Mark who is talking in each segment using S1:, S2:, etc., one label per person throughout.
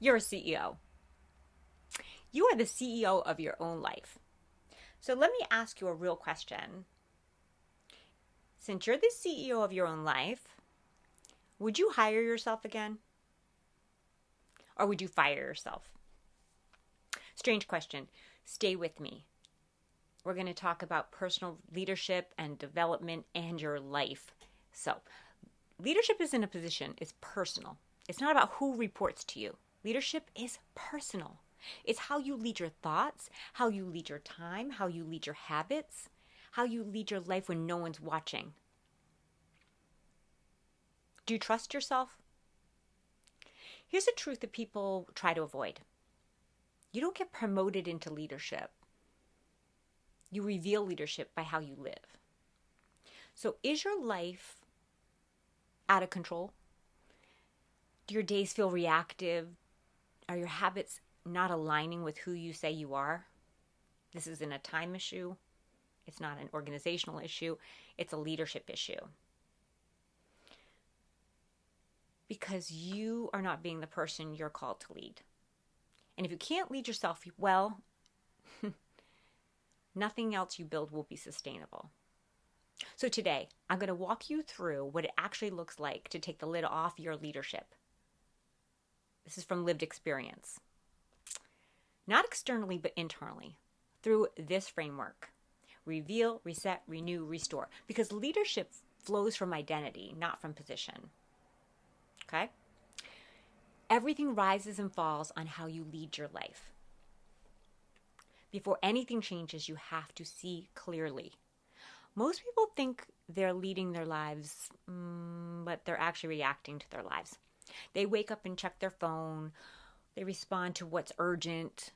S1: You're a CEO. You are the CEO of your own life. So let me ask you a real question. Since you're the CEO of your own life, would you hire yourself again? Or would you fire yourself? Strange question. Stay with me. We're going to talk about personal leadership and development and your life. So, leadership isn't a position, it's personal. It's not about who reports to you. Leadership is personal. It's how you lead your thoughts, how you lead your time, how you lead your habits, how you lead your life when no one's watching. Do you trust yourself? Here's a truth that people try to avoid. You don't get promoted into leadership. You reveal leadership by how you live. So is your life out of control? Do your days feel reactive? Are your habits not aligning with who you say you are? This isn't a time issue. It's not an organizational issue. It's a leadership issue. Because you are not being the person you're called to lead. And if you can't lead yourself well, nothing else you build will be sustainable. So today, I'm going to walk you through what it actually looks like to take the lid off your leadership. This is from lived experience. Not externally, but internally, through this framework. Reveal, reset, renew, restore. Because leadership flows from identity, not from position. Okay? Everything rises and falls on how you lead your life. Before anything changes, you have to see clearly. Most people think they're leading their lives, but they're actually reacting to their lives. They wake up and check their phone. They respond to what's urgent.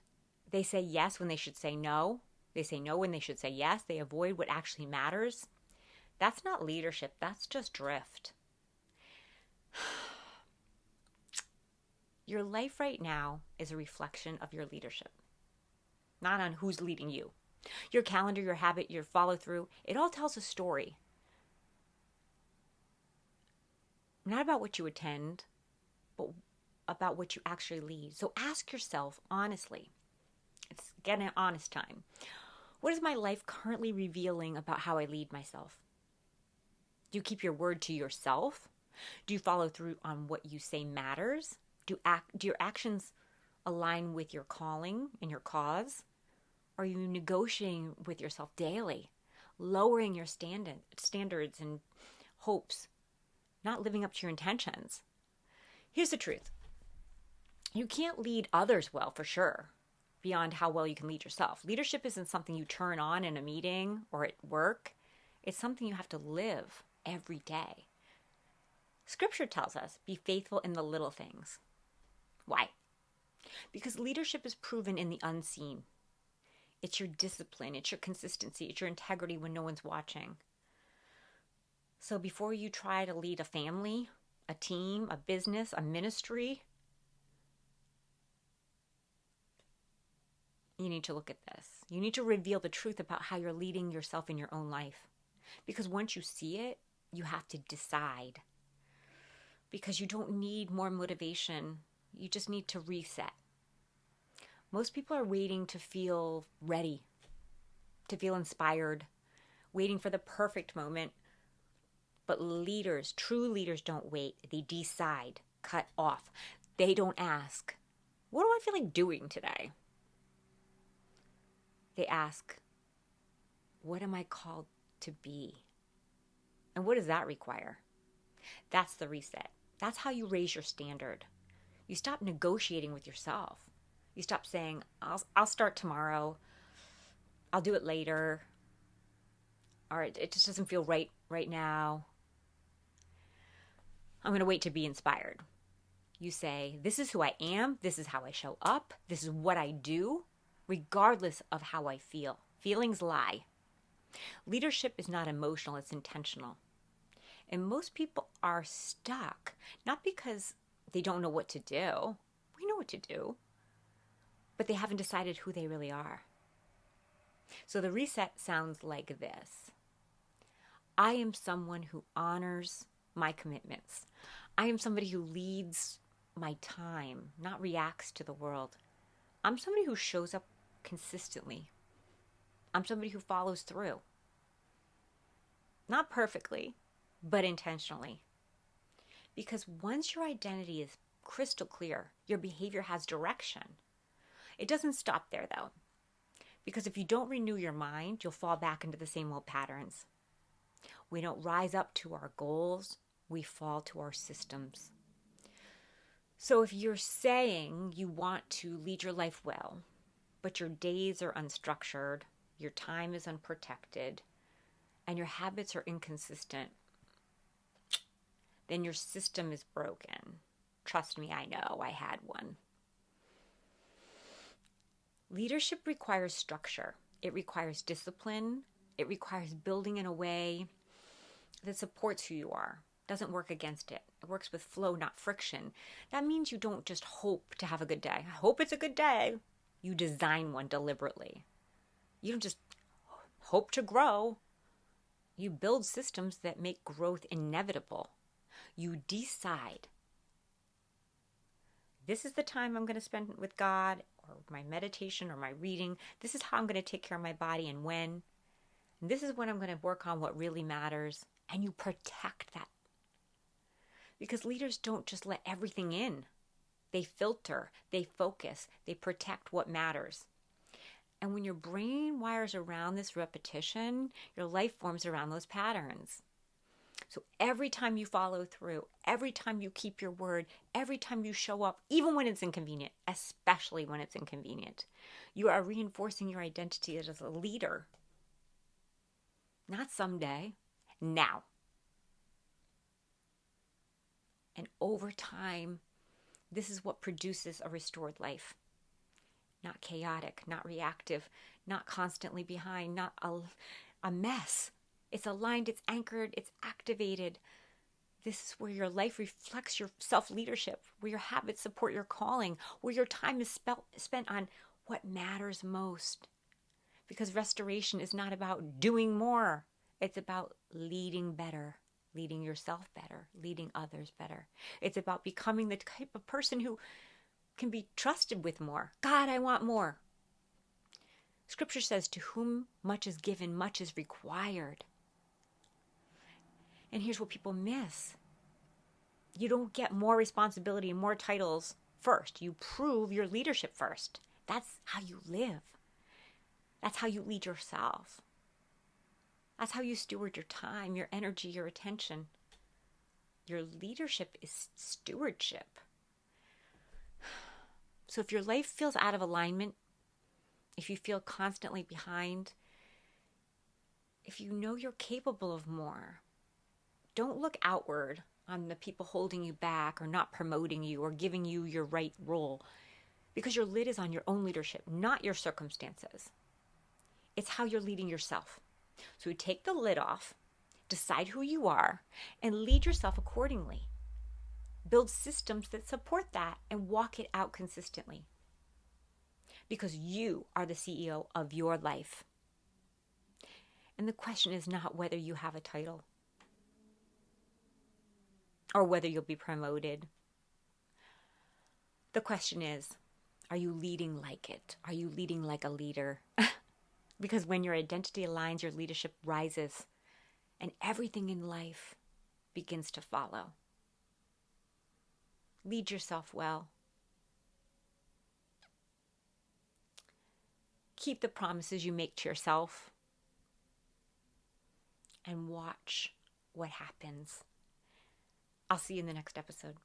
S1: They say yes when they should say no. They say no when they should say yes. They avoid what actually matters. That's not leadership. That's just drift. Your life right now is a reflection of your leadership, not on who's leading you. Your calendar, your habit, your follow through, it all tells a story. Not about what you attend, but about what you actually lead. So ask yourself honestly. It's get an honest time. What is my life currently revealing about how I lead myself? Do you keep your word to yourself? Do you follow through on what you say matters? Do your actions align with your calling and your cause? Are you negotiating with yourself daily, lowering your standards and hopes, not living up to your intentions? Here's the truth. You can't lead others well, for sure, beyond how well you can lead yourself. Leadership isn't something you turn on in a meeting or at work. It's something you have to live every day. Scripture tells us, be faithful in the little things. Why? Because leadership is proven in the unseen. It's your discipline, it's your consistency, it's your integrity when no one's watching. So before you try to lead a family, a team, a business, a ministry, you need to look at this. You need to reveal the truth about how you're leading yourself in your own life. Because once you see it, you have to decide. Because you don't need more motivation. You just need to reset. Most people are waiting to feel ready, to feel inspired, waiting for the perfect moment. But leaders, true leaders, don't wait. They decide, cut off. They don't ask, what do I feel like doing today? They ask, what am I called to be? And what does that require? That's the reset. That's how you raise your standard. You stop negotiating with yourself. You stop saying, I'll start tomorrow. I'll do it later. Or it just doesn't feel right now. I'm going to wait to be inspired. You say, this is who I am. This is how I show up. This is what I do, regardless of how I feel. Feelings lie. Leadership is not emotional. It's intentional. And most people are stuck, not because they don't know what to do. We know what to do. But they haven't decided who they really are. So the reset sounds like this. I am someone who honors my commitments. I am somebody who leads my time, not reacts to the world. I'm somebody who shows up consistently. I'm somebody who follows through. Not perfectly, but intentionally. Because once your identity is crystal clear, your behavior has direction. It doesn't stop there though. Because if you don't renew your mind, you'll fall back into the same old patterns. We don't rise up to our goals, we fall to our systems. So if you're saying you want to lead your life well, but your days are unstructured, your time is unprotected, and your habits are inconsistent, then your system is broken. Trust me, I know, I had one. Leadership requires structure. It requires discipline. It requires building in a way that supports who you are, doesn't work against it. It works with flow, not friction. That means you don't just hope to have a good day. I hope it's a good day. You design one deliberately. You don't just hope to grow. You build systems that make growth inevitable. You decide, this is the time I'm going to spend with God or my meditation or my reading. This is how I'm going to take care of my body and when. And this is when I'm going to work on what really matters. And you protect that. Because leaders don't just let everything in. They filter, they focus, they protect what matters. And when your brain wires around this repetition, your life forms around those patterns. So every time you follow through, every time you keep your word, every time you show up, even when it's inconvenient, especially when it's inconvenient, you are reinforcing your identity as a leader. Not someday, now. And over time, this is what produces a restored life. Not chaotic, not reactive, not constantly behind, not a mess. It's aligned, it's anchored, it's activated. This is where your life reflects your self-leadership, where your habits support your calling, where your time is spent on what matters most. Because restoration is not about doing more. It's about leading better, leading yourself better, leading others better. It's about becoming the type of person who can be trusted with more. God, I want more. Scripture says, to whom much is given, much is required. And here's what people miss. You don't get more responsibility and more titles first. You prove your leadership first. That's how you live. That's how you lead yourself. That's how you steward your time, your energy, your attention. Your leadership is stewardship. So if your life feels out of alignment, if you feel constantly behind, if you know you're capable of more, don't look outward on the people holding you back or not promoting you or giving you your right role, because your lid is on your own leadership, not your circumstances. It's how you're leading yourself. So take the lid off, decide who you are, and lead yourself accordingly. Build systems that support that and walk it out consistently. Because you are the CEO of your life. And the question is not whether you have a title or whether you'll be promoted. The question is, are you leading like it? Are you leading like a leader? Because when your identity aligns, your leadership rises and everything in life begins to follow. Lead yourself well. Keep the promises you make to yourself and watch what happens. I'll see you in the next episode.